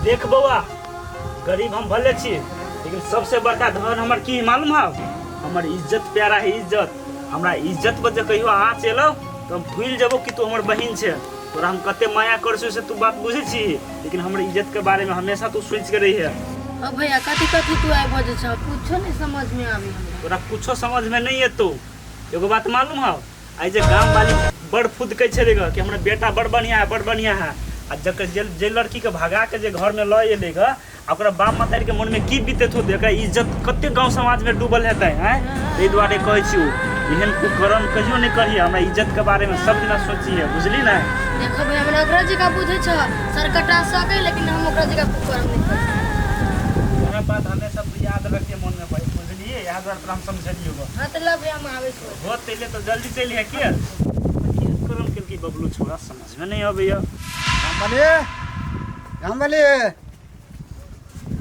देख बउआ, गरीब हम भले छी लेकिन सबसे बड़का धन हमर की मालूम है? हमर इज्जत प्यारा है इज्जत। हमरा इज्जत पर जे कहियो हाथ चलो तो हम भूल जाबो कि तू हमर बहिन छे। तोरा हम कते माया करछो से तू बात बुझे छी, लेकिन हमर इज्जत के बारे में हमेशा तू सोच के रही है। अब भैया कथी कथी तू आइ बजे छ, कुछो नहीं समझ में आवी हमरा। तोरा कुछो समझ में नहीं है। तो एगो बात मालूम है, आई जे गांव वाली बड़ फुद कह छलेगा कि हमरा बेटा बड़ बढ़िया है। आ जकर जे लड़की के भगा के जे घर में ल एलेगा, ओकरा बाप मातारी के मन में की बीतत हो, देखा इज्जत कते गांव समाज में डूबल हेतै हैं। एहि दुआरे कहै छी एहन कुकर्म कहियो नहीं करिए। हमरा इज्जत के बारे में सब दिना सोचिए, बुझली ना? देखो भाई हमरा ओकरा जगह बुझे छ, सर कटा सके लेकिन हम ओकरा जगह कुकर्म नहीं कर। हमरा बात हमेशा तू याद रखिए मन में भाई, बुझलिए? याद रख हम समझलियो गो। हां त लब हम आवे छ। हो तेले तो जल्दी चली है के कुकर्म के बबलू छोड़ा समझ में नहीं आबैया। रामबली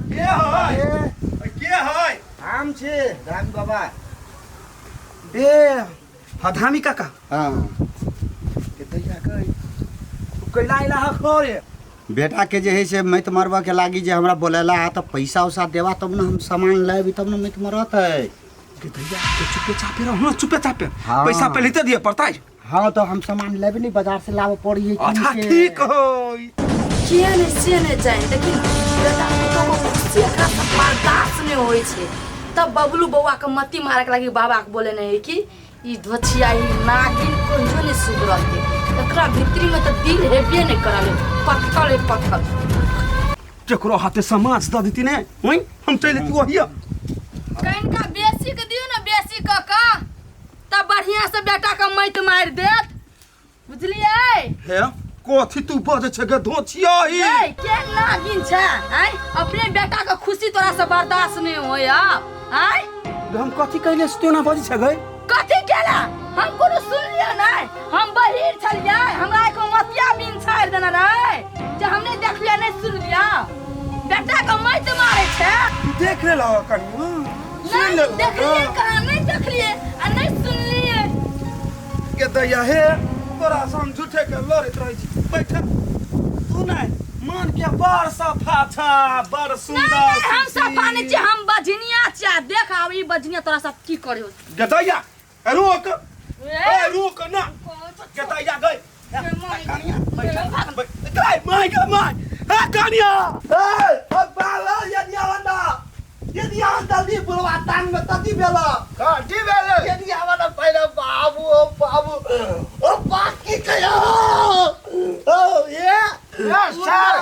के है हम छी राम बाबा। बे हधामी काका हाँ के दैया गई तू कैला इला खोरे बेटा के जे है से मैत मरबा के लागी जे हमरा बोलेला तो पैसा उसा देवा तब न हम सामान लेबी तब न मैत मरत है। के दैया के चुपे चापे रहो, चुपे चापे हाँ। पैसा पहले तो दिए पड़ता है। हाँ तो हम सामान लेबे नहीं, बाजार से लाव पड़ी है। अच्छा ठीक हो किया से ने जाए, लेकिन बेटा तो खुशी का बर्दाश्त नहीं होई छे। तब बबलू बउआ के मती मारे के लागी बाबा के बोले नहीं कि ई ध्वछिया ई नागिन को जो नहीं सुधरल के। एकरा भीतरी में तो दिल हेबे नहीं करले, पत्थर जकरो हाथे समाज द देती ने ओई हम चले तू हिया कहीं का बेसी के दियो ना, बेसी का तब बढ़िया से बेटा का मैत मार देत, बुझलिए? हे कोथी तू बजे छ गे धोछिया ही ए के नागिन छ हैं? अपने बेटा का खुशी तोरा से बर्दाश्त नहीं होया हैं? हम कथी कहले से ना बजे छ गए कथी केला? हम कोनो सुन लिया नहीं, हम बहिर छलिए, हमरा को मतिया बिन छाड़ देना रहे जे हमने देख लिया नहीं सुन लिया। बेटा का मैत मारे छे, तू देख ले ला कनी नहीं देख लिए कहां नहीं देख लिए आ नहीं सुन लिए। के दैया हे तोरा हम झूठे के लड़त रही छी। बैठ तू नहीं मान के बड़ सफा था, बड़ सुंदर हम सब पानी छी, हम बजनिया छ। देख आब ई बजनिया तोरा सब की करे हो। के दैया रुक ए रुक ना के दैया गई माय ए कानिया ए बाला यदि आंदा ली बुलवा टांग में तती बेला काटी बेले यदि आवाना पहले बाबू ओ बाकी कया ओ ये सर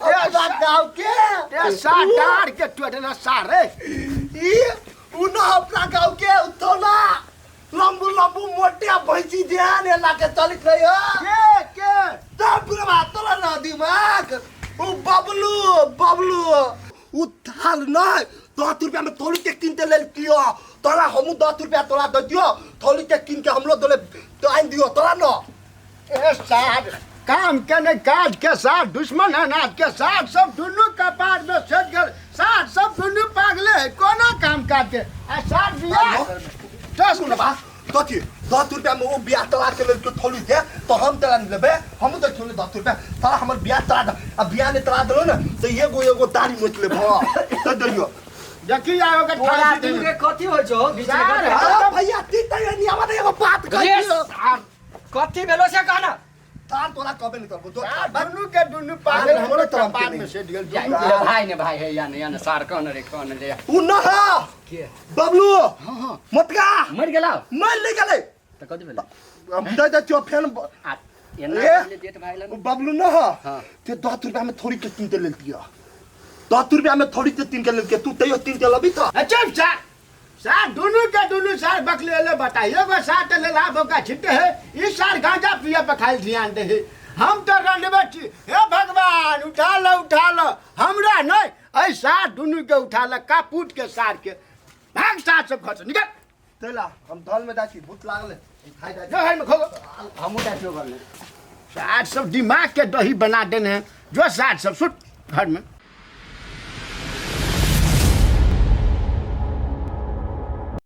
ये गांव के साडार के टोडना सारे ई उना अपना गांव के उतोला लंबू मोटिया भैंसी ध्यान एला के चलित रही हो के तब बुलवा तोला ना दिमाग ओ बबलू उथाल नहीं 10 रुपया में थोड़ी के किनते ले लियो तोरा हम 10 रुपया तोरा दे दियो थोड़ी के किन के हमलो दोले तो आइन दियो तोरा न ए साथ काम के काज के साथ दुश्मन है नाथ के साथ सब दुनू कपार में सज गए। साथ सब दुनू पागले है, कोनो काम काज के आ साथ दिया तो सुन बा कथी 10 रुपया में वो बियाह तला के ले थोड़ी दे तो हम तला नहीं लेबे। हम तो थोड़ी 10 रुपया तारा हमर बियाह तला अब बियाह ने तला दलो ना तो एगो दाढ़ी मोच ले भो तो दरियो देखी जाओ के ओरा दिन के कथी हो छो बीच में अरे भैया ती तय नहीं आवा एगो बात कहियो कथी भेलो से कहना तार तोला कबे नहीं करबो तो दुनू के दुनू पागल हमरो तरफ कपार के में नहीं। सज गए। भाई ने भाई है या सार कौन रे कौन ले उ न है के बबलू हां मतगा मर गेला मर ले गेले त कथी भेला हम दे चो फेन एना ले देत भाई ला बबलू न है हां ते 10 रुपया में थोड़ी के तीन के ले लिया 10 रुपया में थोड़ी के तीन के ले के तू तैयो तीन के लबी तो चुप साथ साथ दुनू के दुनू सार बकले ले बताइए वो साथ ले लाभ का छिटे है इस सार गांजा पिया पे खाली ध्यान दे है। हम तो रंडबे छी हे भगवान उठा लो हमरा नहीं ऐ सार दुनू के उठा ल कापूट के सार के भाग साथ सब खर्च निकल तेला हम धल में दाची भूत लागले खाई जा जो है में खो हम उठा छो करले सार सब दिमाग के दही बना देने हैं जो सार सब सुट घर में